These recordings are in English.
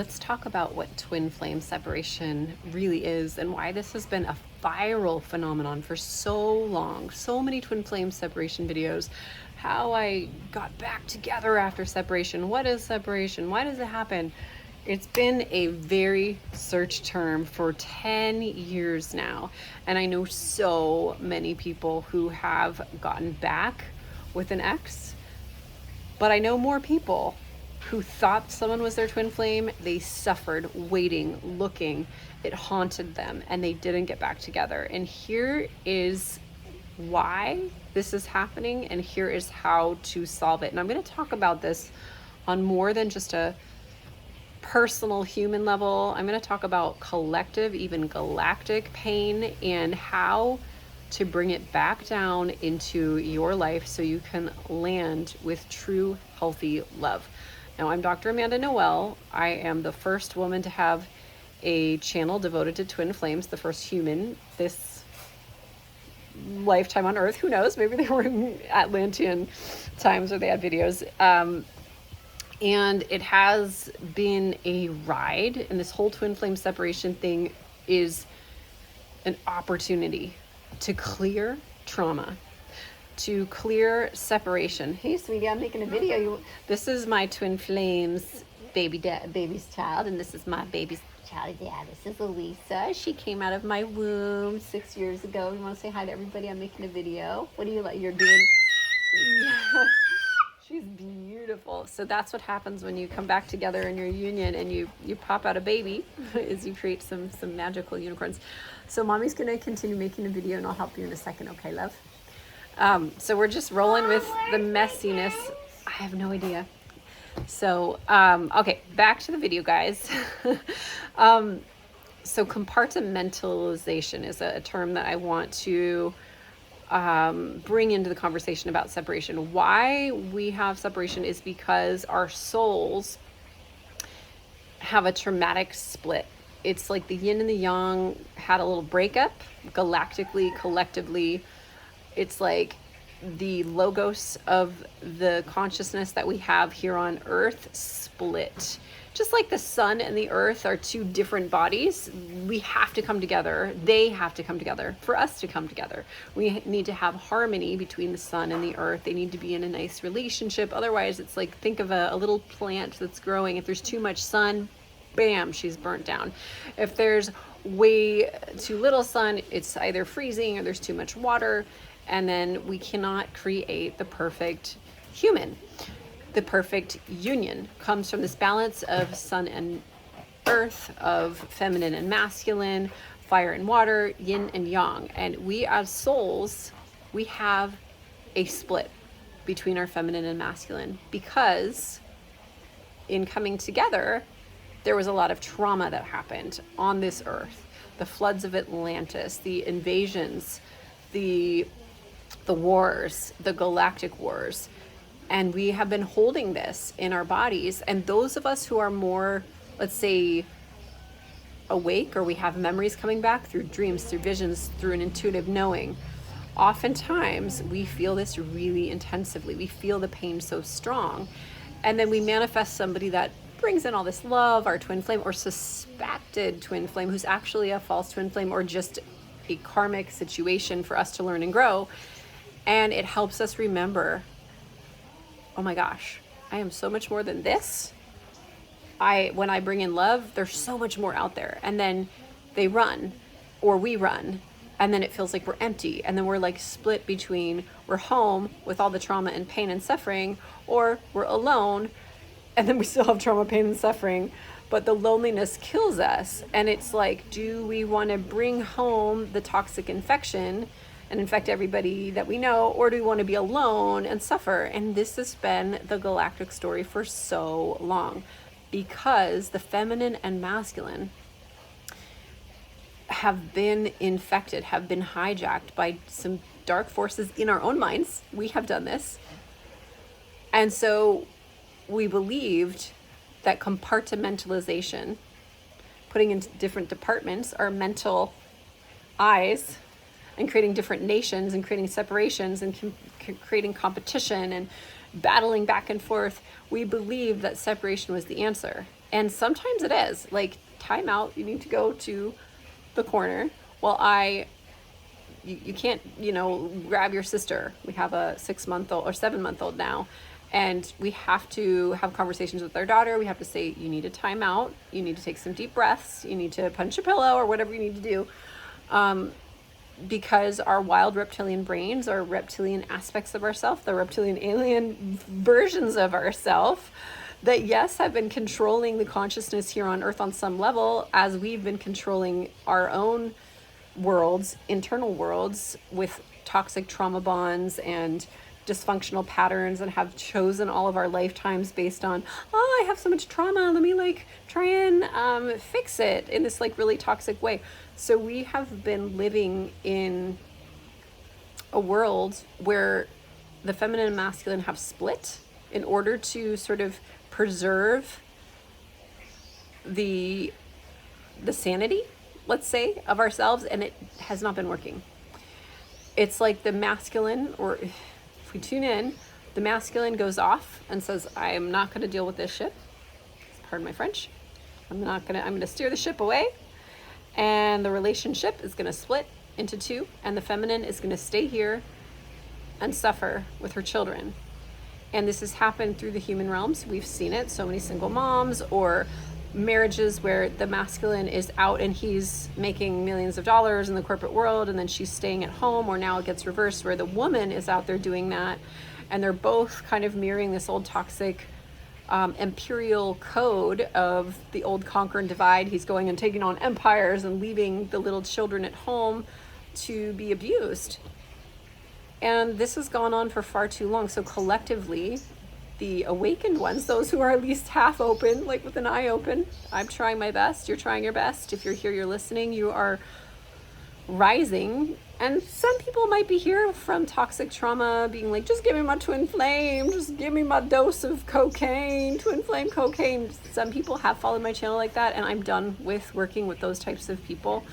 Let's talk about what twin flame separation really is and why this has been a viral phenomenon for so long. So many twin flame separation videos, how I got back together after separation. What is separation? Why does it happen? It's been a very searched term for 10 years now. And I know so many people who have gotten back with an ex, but I know more people who thought someone was their twin flame. They suffered waiting, looking. It haunted them, and they didn't get back together. And here is why this is happening, and here is how to solve it. And I'm going to talk about this on more than just a personal human level. I'm going to talk about collective, even galactic pain, and how to bring it back down into your life so you can land with true, healthy love. Now, I'm Dr. Amanda Noelle. I am the first woman to have a channel devoted to twin flames, the first human this lifetime on Earth. Who knows? Maybe they were in Atlantean times where they had videos. And it has been a ride, and this whole twin flame separation thing is an opportunity to clear trauma, to clear separation. Hey, sweetie, I'm making a video. This is my twin flames baby's child, and this is my baby's child. Yeah, this is Elisa. She came out of my womb 6 years ago. You want to say hi to everybody? I'm making a video. What do you like? You're doing? Yeah. She's beautiful. So that's what happens when you come back together in your union and you pop out a baby, is you create some magical unicorns. So mommy's going to continue making the video, and I'll help you in a second. Okay, love? So we're just rolling with the messiness. I have no idea. So, okay, back to the video, guys. So compartmentalization is a term that I want to bring into the conversation about separation. Why we have separation is because our souls have a traumatic split. It's like the yin and the yang had a little breakup, galactically, collectively. It's like the logos of the consciousness that we have here on Earth split. Just like the sun and the earth are two different bodies, we have to come together. They have to come together for us to come together. We need to have harmony between the sun and the earth. They need to be in a nice relationship. Otherwise, it's like, think of a little plant that's growing. If there's too much sun, bam, she's burnt down. If there's way too little sun, it's either freezing or there's too much water. And then we cannot create the perfect human. The perfect union comes from this balance of sun and earth, of feminine and masculine, fire and water, yin and yang. And we as souls, we have a split between our feminine and masculine because in coming together, there was a lot of trauma that happened on this earth. The floods of Atlantis, the invasions, the wars, the galactic wars. And we have been holding this in our bodies. And those of us who are more, let's say, awake, or we have memories coming back through dreams, through visions, through an intuitive knowing, oftentimes we feel this really intensively. We feel the pain so strong. And then we manifest somebody that brings in all this love, our twin flame, or suspected twin flame, who's actually a false twin flame, or just a karmic situation for us to learn and grow. And it helps us remember, oh my gosh, I am so much more than this. When I bring in love, there's so much more out there. And then they run, or we run, and then it feels like we're empty. And then we're like split between, we're home with all the trauma and pain and suffering, or we're alone, and then we still have trauma, pain, and suffering, but the loneliness kills us. And it's like, do we want to bring home the toxic infection and infect everybody that we know, or do we want to be alone and suffer? And this has been the galactic story for so long, because the feminine and masculine have been infected, have been hijacked by some dark forces in our own minds. We have done this. And so we believed that compartmentalization, putting into different departments, our mental eyes, and creating different nations and creating separations and creating competition and battling back and forth, we believed that separation was the answer. And sometimes it is like, time out, you need to go to the corner. Well, you can't, grab your sister. We have a 6-month-old or 7-month-old now, and we have to have conversations with our daughter. We have to say, you need a timeout. You need to take some deep breaths. You need to punch a pillow or whatever you need to do. Because our wild reptilian brains, our reptilian aspects of ourself, the reptilian alien versions of ourself, that yes, have been controlling the consciousness here on Earth on some level, as we've been controlling our own worlds, internal worlds, with toxic trauma bonds and dysfunctional patterns, and have chosen all of our lifetimes based on, oh, I have so much trauma, let me like try and fix it in this like really toxic way. So we have been living in a world where the feminine and masculine have split in order to sort of preserve the sanity, let's say, of ourselves, and it has not been working. It's like the masculine, or if we tune in, the masculine goes off and says, I am not going to deal with this ship. Pardon my French. I'm going to steer the ship away, and the relationship is going to split into two, and the feminine is going to stay here and suffer with her children. And this has happened through the human realms. We've seen it. So many single moms, or marriages where the masculine is out and he's making millions of dollars in the corporate world, and then she's staying at home. Or now it gets reversed where the woman is out there doing that, and they're both kind of mirroring this old toxic imperial code of the old conquer and divide. He's going and taking on empires and leaving the little children at home to be abused. And this has gone on for far too long. So collectively, the awakened ones, those who are at least half open, like with an eye open, I'm trying my best, you're trying your best. If you're here, you're listening, you are rising. And some people might be here from toxic trauma, being like, just give me my twin flame, just give me my dose of cocaine, twin flame cocaine. Some people have followed my channel like that, and I'm done with working with those types of people.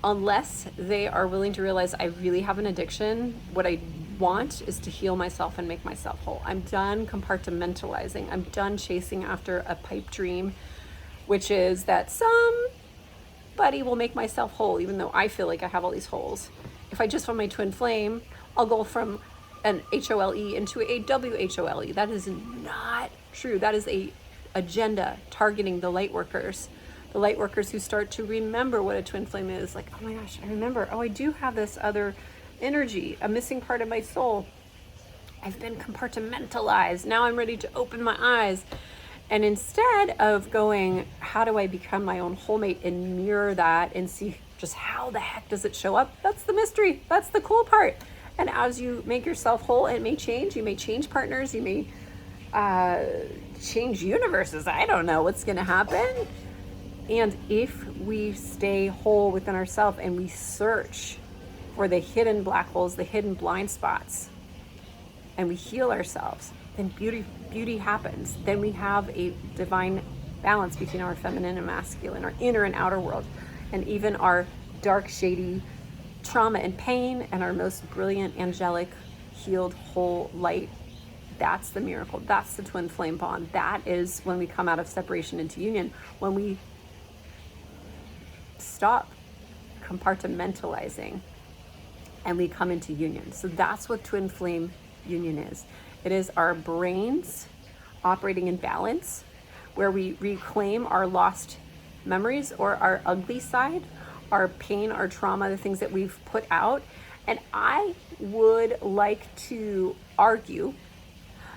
Unless they are willing to realize, I really have an addiction. What I want is to heal myself and make myself whole. I'm done compartmentalizing. I'm done chasing after a pipe dream, which is that somebody will make myself whole, even though I feel like I have all these holes. If I just found my twin flame, I'll go from an HOLE into a WHOLE. That is not true. That is a agenda targeting the light workers. The light workers who start to remember what a twin flame is. Like, oh my gosh, I remember. Oh, I do have this other energy, a missing part of my soul. I've been compartmentalized. Now I'm ready to open my eyes. And instead of going, how do I become my own whole mate and mirror that and see just how the heck does it show up? That's the mystery. That's the cool part. And as you make yourself whole, it may change. You may change partners. You may change universes. I don't know what's going to happen. And if we stay whole within ourselves and we search for the hidden black holes, the hidden blind spots, and we heal ourselves, then beauty happens. Then we have a divine balance between our feminine and masculine, our inner and outer world, and even our dark, shady trauma and pain, and our most brilliant, angelic, healed, whole light. That's the miracle. That's the twin flame bond. That is when we come out of separation into union, when we stop compartmentalizing and we come into union. So that's what twin flame union is. It is our brains operating in balance, where we reclaim our lost memories or our ugly side, our pain, our trauma, the things that we've put out. And I would like to argue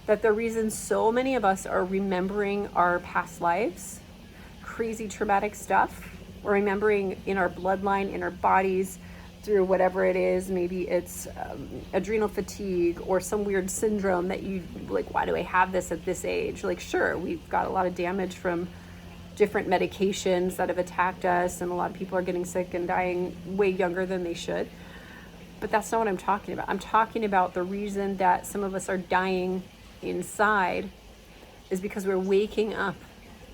that the reason so many of us are remembering our past lives, crazy traumatic stuff, or remembering in our bloodline, in our bodies, through whatever it is, maybe it's adrenal fatigue or some weird syndrome that you like, why do I have this at this age? Like, sure, we've got a lot of damage from different medications that have attacked us, and a lot of people are getting sick and dying way younger than they should. But that's not what I'm talking about. I'm talking about the reason that some of us are dying inside is because we're waking up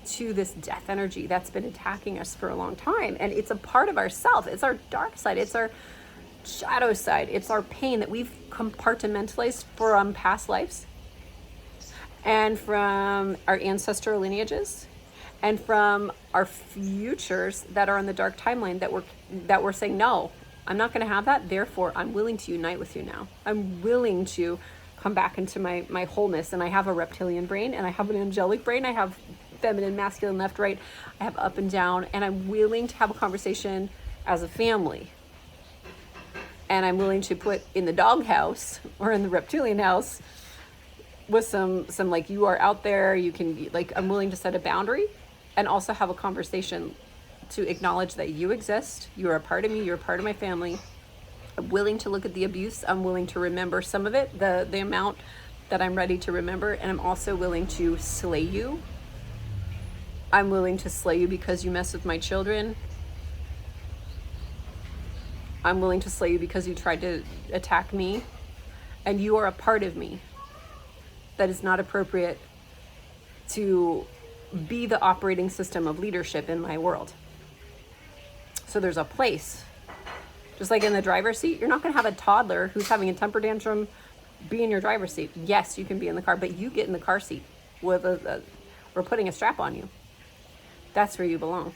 to this death energy that's been attacking us for a long time. And it's a part of ourself. It's our dark side. It's our shadow side. It's our pain that we've compartmentalized from past lives. and from our ancestral lineages, and from our futures that are on the dark timeline that we're saying, no, I'm not going to have that. Therefore, I'm willing to unite with you now. I'm willing to come back into my wholeness. And I have a reptilian brain, and I have an angelic brain. I have feminine, masculine, left, right. I have up and down, and I'm willing to have a conversation as a family. And I'm willing to put in the doghouse or in the reptilian house with some like, you are out there, you can be like, I'm willing to set a boundary and also have a conversation to acknowledge that you exist, you're a part of me, you're a part of my family. I'm willing to look at the abuse, I'm willing to remember some of it, the amount that I'm ready to remember, and I'm also willing to slay you. I'm willing to slay you because you mess with my children. I'm willing to slay you because you tried to attack me, and you are a part of me that is not appropriate to be the operating system of leadership in my world. So there's a place. Just like in the driver's seat, you're not going to have a toddler who's having a temper tantrum be in your driver's seat. Yes, you can be in the car, but you get in the car seat with we're putting a strap on you. That's where you belong.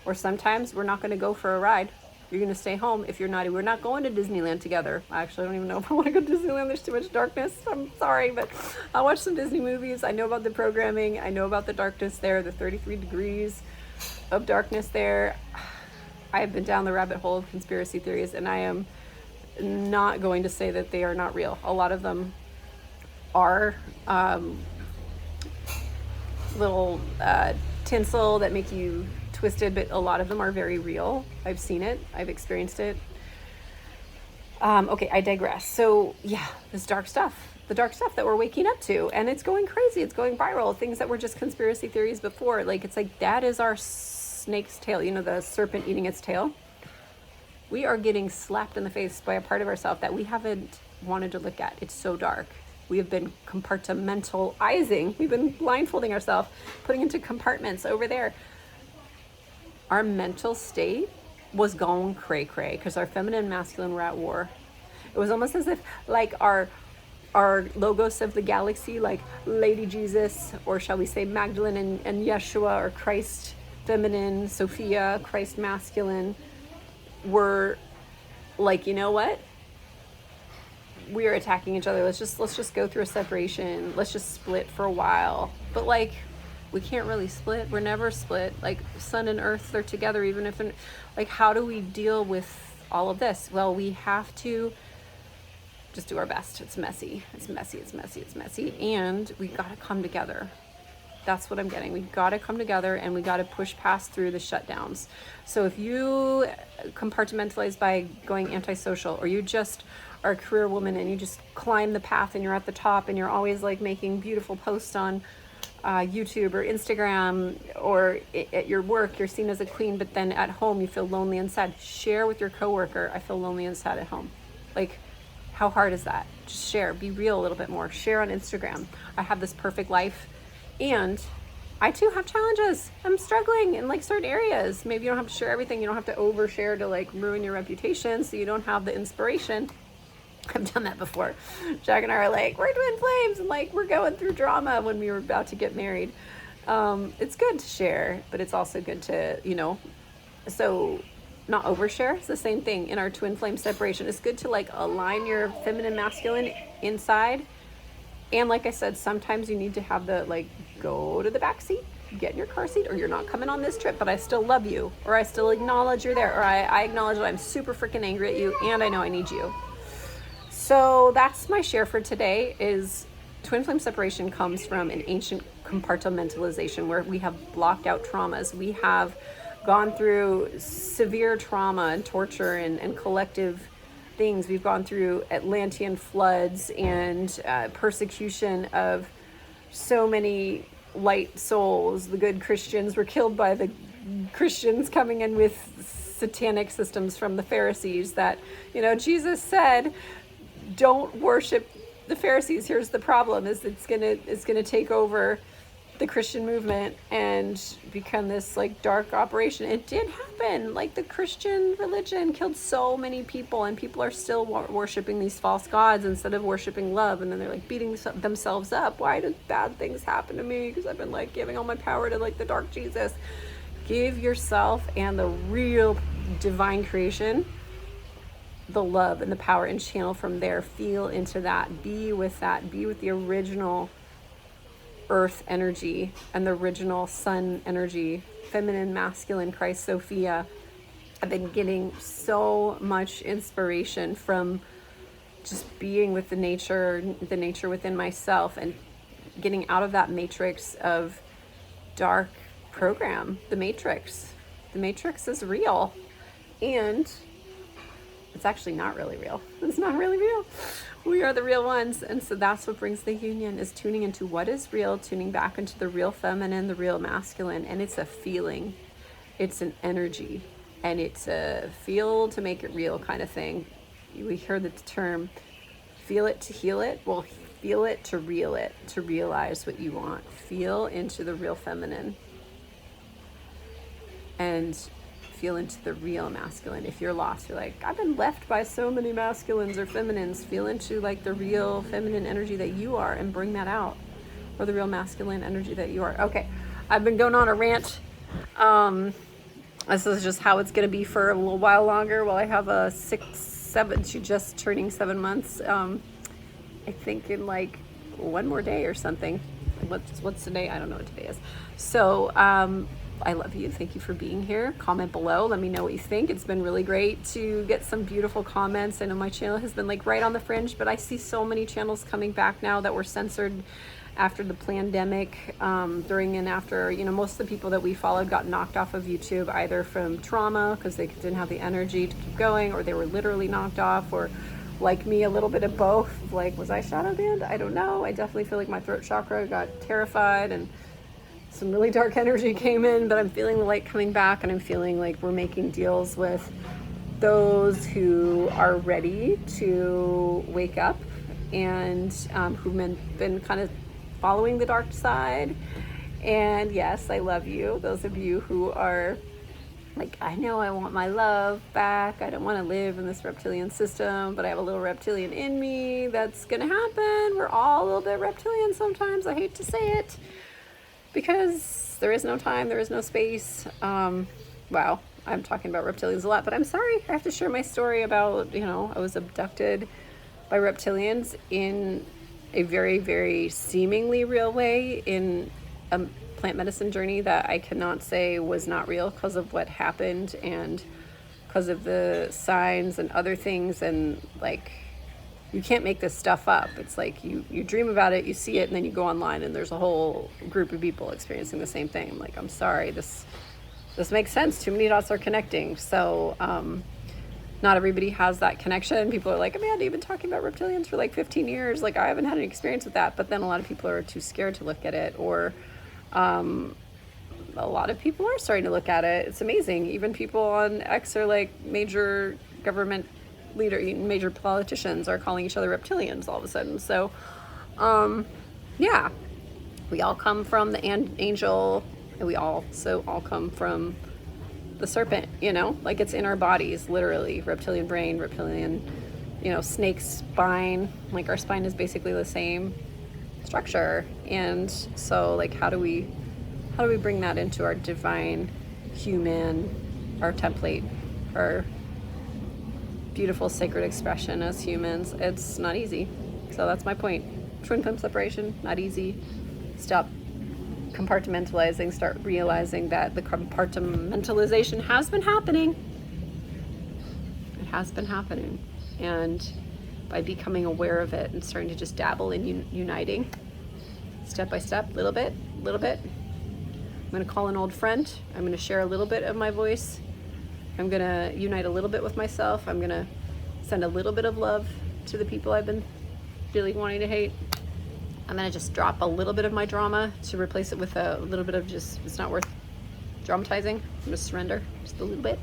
Or sometimes we're not going to go for a ride. You're going to stay home if you're naughty. We're not going to Disneyland together. I actually don't even know if I want to go to Disneyland. There's too much darkness. I'm sorry, but I'll watch some Disney movies. I know about the programming. I know about the darkness there, the 33 degrees of darkness there. I have been down the rabbit hole of conspiracy theories, and I am not going to say that they are not real. A lot of them are little tinsel that make you twisted, but a lot of them are very real. I've seen it. I've experienced it. Okay, I digress. So yeah, this dark stuff, the dark stuff that we're waking up to, and it's going crazy. It's going viral. Things that were just conspiracy theories before. Like, it's like, that is our snake's tail. You know, the serpent eating its tail. We are getting slapped in the face by a part of ourselves that we haven't wanted to look at. It's so dark. We have been compartmentalizing. We've been blindfolding ourselves, putting into compartments over there. Our mental state was going cray-cray because our feminine and masculine were at war. It was almost as if like our logos of the galaxy, like Lady Jesus, or shall we say Magdalene and Yeshua, or Christ feminine, Sophia, Christ masculine, were like, you know what? We are attacking each other. Let's just go through a separation. Let's just split for a while. But like, we can't really split. We're never split. Like, sun and earth, they're together, even if they're, like, how do we deal with all of this? Well, we have to just do our best. It's messy. It's messy. It's messy. It's messy. And we got to come together. That's what I'm getting. We got to come together, and we got to push past through the shutdowns. So if you compartmentalize by going antisocial, or you just are a career woman and you just climb the path and you're at the top and you're always like making beautiful posts on YouTube or Instagram, or at your work you're seen as a queen, but then at home you feel lonely and sad, share with your coworker, I feel lonely and sad at home. Like, how hard is that? Just share. Be real a little bit more. Share on Instagram. I have this perfect life, and I too have challenges. I'm struggling in like certain areas. Maybe you don't have to share everything. You don't have to overshare to like ruin your reputation, so you don't have the inspiration. I've done that before. Jack and I are like, we're twin flames, and like, we're going through drama when we were about to get married. It's good to share, but it's also good to, you know, so not overshare. It's the same thing in our twin flame separation. It's good to like align your feminine, masculine inside. And like I said, sometimes you need to have the, like, go to the back seat, get in your car seat, or you're not coming on this trip, but I still love you, or I still acknowledge you're there, or I acknowledge that I'm super freaking angry at you, and I know I need you. So that's my share for today. Is twin flame separation comes from an ancient compartmentalization where we have blocked out traumas. We have gone through severe trauma and torture and collective things. We've gone through Atlantean floods and persecution of so many light souls. The good Christians were killed by the Christians coming in with satanic systems from the Pharisees that, you know, Jesus said, don't worship the Pharisees. Here's the problem, is it's gonna take over the Christian movement and become this like dark operation. It did happen. Like the Christian religion killed so many people, and people are still worshiping these false gods instead of worshiping love. And then they're like beating themselves up. Why did bad things happen to me? Because I've been like giving all my power to like the dark Jesus. Give yourself and the real divine creation the love and the power, and channel from there. Feel into that. Be with that. Be with the original earth energy and the original sun energy, feminine, masculine, Christ, Sophia. I've been getting so much inspiration from just being with the nature within myself, and getting out of that matrix of dark program. The matrix is real, and it's actually not really real. It's not really real. We are the real ones. And so that's what brings the union, is tuning into what is real, tuning back into the real feminine, the real masculine. And it's a feeling, it's an energy, and it's a feel to make it real kind of thing. We heard the term feel it to heal it. Well, feel it to realize what you want. Feel into the real feminine and feel into the real masculine. If you're lost, you're like, I've been left by so many masculines or feminines. Feel into like the real feminine energy that you are, and bring that out, or the real masculine energy that you are. Okay, I've been going on a rant. This is just how it's going to be for a little while longer, while I have a 7, she's just turning 7 months. I think in like one more day or something. What's today? I don't know what today is. So I love you. Thank you for being here. Comment below. Let me know what you think. It's been really great to get some beautiful comments. I know my channel has been like right on the fringe, but I see so many channels coming back now that were censored after the pandemic, during and after. You know, most of the people that we followed got knocked off of YouTube, either from trauma because they didn't have the energy to keep going, or they were literally knocked off, or like me, a little bit of both. Like, was I shadow banned? I don't know. I definitely feel like my throat chakra got terrified, and some really dark energy came in, but I'm feeling the light coming back, and I'm feeling like we're making deals with those who are ready to wake up, and who've been kind of following the dark side. And yes, I love you. Those of you who are like, I know I want my love back. I don't want to live in this reptilian system, but I have a little reptilian in me. That's going to happen. We're all a little bit reptilian sometimes. I hate to say it, because there is no time, there is no space. Wow, I'm talking about reptilians a lot, but I'm sorry. I have to share my story about, I was abducted by reptilians in a very, very seemingly real way, in a plant medicine journey that I cannot say was not real because of what happened, and because of the signs and other things. And like, you can't make this stuff up. It's like you dream about it, you see it, and then you go online and there's a whole group of people experiencing the same thing. I'm like, I'm sorry, this makes sense. Too many dots are connecting. So not everybody has that connection. People are like, Amanda, you've been talking about reptilians for like 15 years. Like, I haven't had any experience with that. But then a lot of people are too scared to look at it, or a lot of people are starting to look at it. It's amazing. Even people on X are like major government major politicians are calling each other reptilians all of a sudden. So yeah, we all come from the angel, and we also all come from the serpent, like it's in our bodies, literally. Reptilian brain, reptilian, snake spine. Like, our spine is basically the same structure. And so like, how do we bring that into our divine human, our template, our beautiful sacred expression as humans? It's not easy. So that's my point. Twin flame separation, not easy. Stop compartmentalizing, start realizing that the compartmentalization has been happening. It has been happening. And by becoming aware of it and starting to just dabble in uniting, step by step, little bit, I'm going to call an old friend. I'm going to share a little bit of my voice. I'm going to unite a little bit with myself. I'm going to send a little bit of love to the people I've been really wanting to hate. I'm going to just drop a little bit of my drama to replace it with a little bit of just, it's not worth dramatizing. I'm going to surrender just a little bit.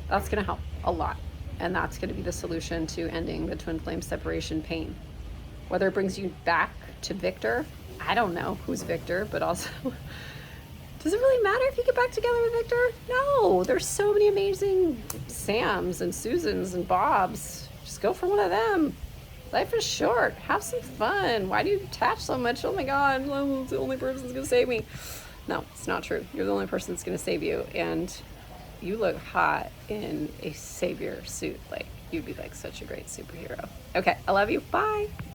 That's going to help a lot. And that's going to be the solution to ending the twin flame separation pain. Whether it brings you back to Victor I don't know who's Victor, but also, does it really matter if you get back together with Victor? No, there's so many amazing Sams and Susans and Bobs. Just go for one of them. Life is short. Have some fun. Why do you attach so much? Oh my God, I'm the only person that's gonna save me. No, it's not true. You're the only person that's gonna save you, and you look hot in a savior suit. Like, you'd be like such a great superhero. Okay, I love you. Bye.